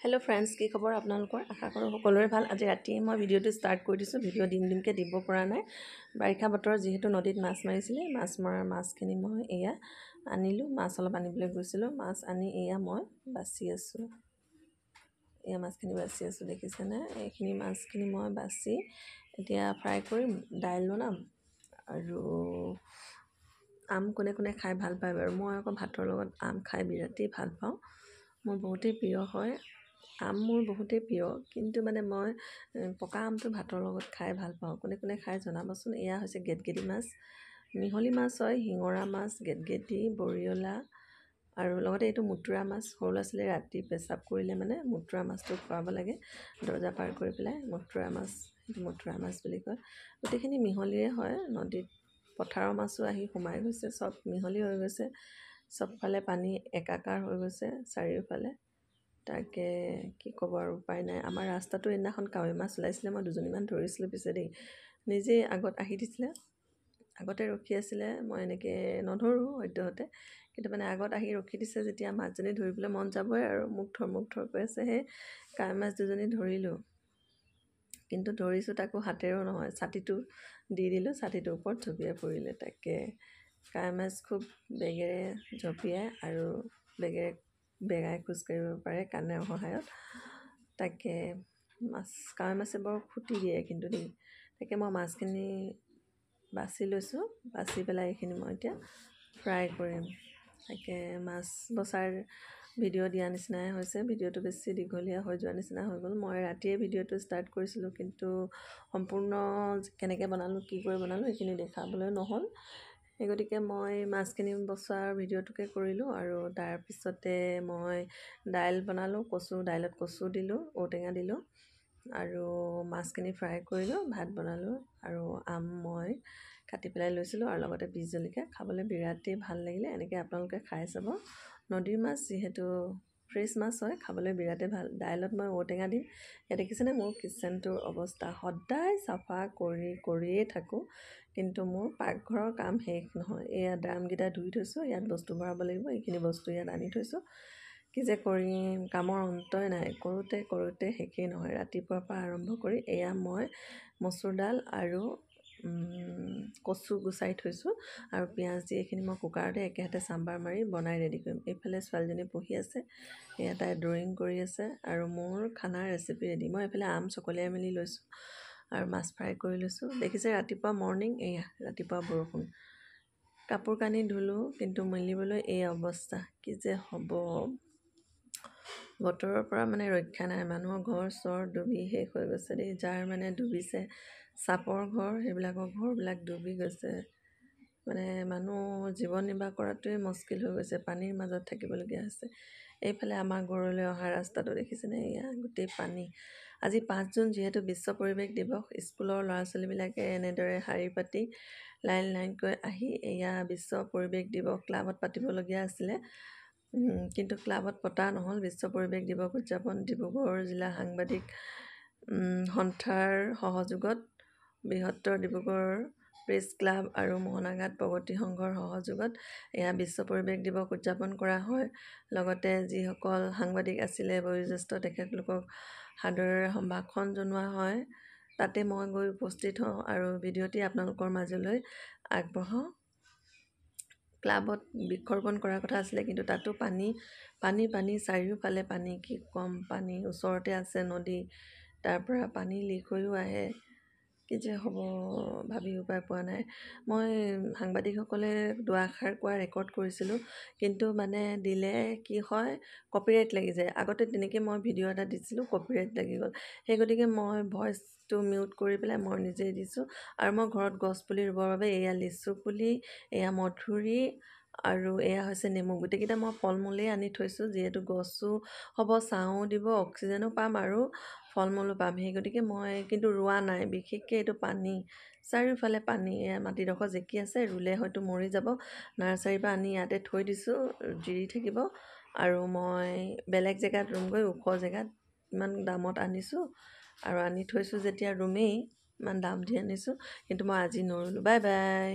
Hello friends की खबर আপোনালোকৰ আশা কৰোঁ সকলোৰে ভাল। আজি ৰাতি মই ভিডিঅ'টো ষ্টাৰ্ট কৰি দিছোঁ। ভিডিঅ' দিনকে দিব পৰা নাই, বাৰিষা বতৰ যিহেতু নদীত মাছ মাৰিছিলে, মাছ মৰাৰ মাছখিনি মই এয়া আনিলোঁ। মাছ অলপ আনিবলৈ গৈছিলোঁ, মাছ আনি এয়া মই বাছি আছোঁ। এয়া মাছখিনি বাছি আছোঁ, দেখিছেনে? এইখিনি মাছখিনি মই বাছি এতিয়া ফ্ৰাই কৰিম, দাইল বনাম আৰু আম কোনে কোনে খাই ভাল পায় বাৰু। মই আকৌ ভাতৰ লগত আম খাই বিৰাটেই ভাল পাওঁ, মোৰ বহুতেই প্ৰিয় হয়। আম মোৰ বহুতেই প্ৰিয়, কিন্তু মানে মই পকা আমটো ভাতৰ লগত খাই ভাল পাওঁ। কোনে কোনে খাই জনাবচোন। এয়া হৈছে গেটগেটি মাছ, মিহলি মাছ হয়, শিঙৰা মাছ, গেটগেটি, বৰিয়লা আৰু লগতে এইটো মুতুৰা মাছ। সৰু ল'ৰা ছোৱালীয়ে ৰাতি পেচাব কৰিলে মানে মুতুৰা মাছটো খুৱাব লাগে, দৰ্জা পাৰ কৰি পেলাই। মুতুৰা মাছ, সেইটো মুতুৰা মাছ বুলি কয়। গোটেইখিনি মিহলিয়ে হয়, নদীত পথাৰৰ মাছো আহি সোমাই গৈছে, চব মিহলি হৈ গৈছে, চবফালে পানী একাকাৰ হৈ গৈছে চাৰিওফালে। তাকে কি ক'ব আৰু, উপায় নাই। আমাৰ ৰাস্তাটো এদিনাখন কাৱৈ মাছ ওলাইছিলে, মই দুজনীমান ধৰিছিলোঁ পিছে দেই, নিজেই আগত আহি দিছিলে, আগতে ৰখি আছিলে। মই এনেকৈ নধৰোঁ সদ্যহতে, কিন্তু মানে আগত আহি ৰখি দিছে যেতিয়া মাছজনী ধৰিবলৈ মন যাবই আৰু। মুখ থৰ কৈ আছে, সেই কাৱৈ মাছ দুজনী ধৰিলোঁ, কিন্তু ধৰিছোঁ তাকো হাতেৰেও নহয়, ছাতিটো দি দিলোঁ, ছাতিটোৰ ওপৰত জঁপিয়াই পৰিলে। তাকে কাৱৈ মাছ খুব বেগেৰে জঁপিয়াই আৰু বেগাই খোজকাঢ়িব পাৰে কাণৰ সহায়ত। তাকে কাৱৈ মাছে বৰ খুটি দিয়ে কিন্তু দেই। তাকে মই মাছখিনি বাছি লৈছোঁ, বাছি পেলাই এইখিনি মই এতিয়া ফ্ৰাই কৰিম। তাকে মাছ বচাৰ ভিডিঅ' দিয়া নিচিনাই হৈছে, ভিডিঅ'টো বেছি দীঘলীয়া হৈ যোৱা নিচিনা হৈ গ'ল। মই ৰাতিয়ে ভিডিঅ'টো ষ্টাৰ্ট কৰিছিলোঁ, কিন্তু সম্পূৰ্ণ কেনেকৈ বনালোঁ, কি কৰি বনালোঁ সেইখিনি দেখাবলৈ নহ'ল। সেই গতিকে মই মাছখিনি বচোৱাৰ ভিডিঅ'টোকে কৰিলোঁ। আৰু তাৰপিছতে মই দাইল বনালোঁ, দাইলত কচু দিলোঁ, ঔটেঙা দিলোঁ আৰু মাছখিনি ফ্ৰাই কৰিলোঁ, ভাত বনালোঁ আৰু আম মই কাটি পেলাই লৈছিলোঁ আৰু লগতে বিহ জলকীয়া। খাবলৈ বিৰাটেই ভাল লাগিলে, এনেকৈ আপোনালোকে খাই চাব। নদীৰ মাছ যিহেতু ফ্ৰেছ মাছ হয়, খাবলৈ বিৰাটেই ভাল। দাইলত মই ঔটেঙা দিম। ইয়াত দেখিছেনে মোৰ কিটচেনটোৰ অৱস্থা, সদায় চাফা কৰিয়ে থাকোঁ, কিন্তু মোৰ পাকঘৰৰ কাম শেষ নহয়। এয়া ড্ৰামকেইটা ধুই থৈছোঁ, ইয়াত বস্তু ভৰাব লাগিব, এইখিনি বস্তু ইয়াত আনি থৈছোঁ। কি যে কৰিম, কামৰ অন্তই নাই, কৰোঁতে শেষেই নহয়। ৰাতিপুৱাৰ পৰা আৰম্ভ কৰি এয়া মই মচুৰ দাল আৰু কচু গুচাই থৈছোঁ আৰু পিঁয়াজ দি এইখিনি মই কুকাৰতে একেহাতে চাম্বাৰ মাৰি বনাই ৰেডি কৰিম। এইফালে ছোৱালীজনী পঢ়ি আছে, এয়া তাই ড্ৰয়িং কৰি আছে আৰু মোৰ খানাৰ ৰেচিপি ৰেডি। মই এইফালে আম চকলিয়াই মেলি লৈছোঁ আৰু মাছ ফ্ৰাই কৰি লৈছোঁ। দেখিছে ৰাতিপুৱা মৰ্ণিং, এয়া ৰাতিপুৱা বৰষুণ। কাপোৰ কানি ধুলোঁ, কিন্তু মেলিবলৈ এই অৱস্থা, কি যে হ'ব। বতৰৰ পৰা মানে ৰক্ষা নাই, মানুহৰ ঘৰ চৰ ডুবি শেষ হৈ গৈছে দেই। যাৰ মানে ডুবিছে চাপৰ ঘৰ, সেইবিলাকৰ ঘৰবিলাক ডুবি গৈছে। মানে মানুহ জীৱন নিৰ্বাহ কৰাটোৱে মুস্কিল হৈ গৈছে, পানীৰ মাজত থাকিবলগীয়া হৈছে। এইফালে আমাৰ ঘৰলৈ অহা ৰাস্তাটো দেখিছেনে, এয়া গোটেই পানী। আজি 5 জুন যিহেতু বিশ্ব পৰিৱেশ দিৱস, স্কুলৰ ল'ৰা ছোৱালীবিলাকে এনেদৰে শাৰী পাতি লাইনকৈ আহি এয়া বিশ্ব পৰিৱেশ দিৱস ক্লাবত পাতিবলগীয়া আছিলে, কিন্তু ক্লাবত পতা নহ'ল। বিশ্ব পৰিৱেশ দিৱস উদযাপন ডিব্ৰুগড় জিলা সাংবাদিক সন্থাৰ সহযোগত, বৃহত্তৰ ডিব্ৰুগড় প্ৰেছ ক্লাব আৰু মোহনাঘাট প্ৰগতি সংঘৰ সহযোগত এয়া বিশ্ব পৰিৱেশ দিৱস উদযাপন কৰা হয়। লগতে যিসকল সাংবাদিক আছিলে বয়োজ্যেষ্ঠ, তেখেতলোকক সাদৰেৰে সম্ভাষণ জনোৱা হয়। তাতে মই গৈ উপস্থিত হওঁ আৰু ভিডিঅ'টি আপোনালোকৰ মাজলৈ আগবঢ়াওঁ। ক্লাবত বৃক্ষৰোপণ কৰাৰ কথা আছিলে, কিন্তু তাতো পানী, চাৰিওফালে পানী। কি কম, পানী ওচৰতে আছে নদী, তাৰ পৰা পানী লিক হৈও আহে। কি যে হ'ব ভাবি উপায় পোৱা নাই। মই সাংবাদিকসকলে দুআষাৰ কোৱা ৰেকৰ্ড কৰিছিলোঁ, কিন্তু মানে দিলে কি হয়, কপিৰাইট লাগি যায়। আগতে তেনেকৈ মই ভিডিঅ' এটা দিছিলোঁ, কপিৰাইট লাগি গ'ল। সেই গতিকে মই ভইচটো মিউট কৰি পেলাই মই নিজেই দিছোঁ। আৰু মই ঘৰত গছ পুলি ৰুবৰ বাবে এয়া লিচু পুলি, এয়া মধুৰি আৰু এয়া হৈছে নেমু, গোটেইকেইটা মই ফল মূলেই আনি থৈছোঁ। যিহেতু গছো হ'ব, ছাঁও দিব, অক্সিজেনো পাম আৰু ফল মূলো পাম। সেই গতিকে মই কিন্তু ৰোৱা নাই, বিশেষকৈ এইটো পানী, চাৰিওফালে পানী। এয়া মাটিডোখৰ জেকি আছে, ৰুলে হয়তো মৰি যাব। নাৰ্চাৰীৰ পৰা আনি ইয়াতে থৈ দিছোঁ, জিৰি থাকিব। আৰু মই বেলেগ জেগাত ৰুমগৈ, ওখ জেগাত। ইমান দামত আনিছোঁ আৰু আনি থৈছোঁ যেতিয়া ৰুমেই, ইমান দাম দি আনিছোঁ, কিন্তু মই আজি নৰুলোঁ। Bye bye.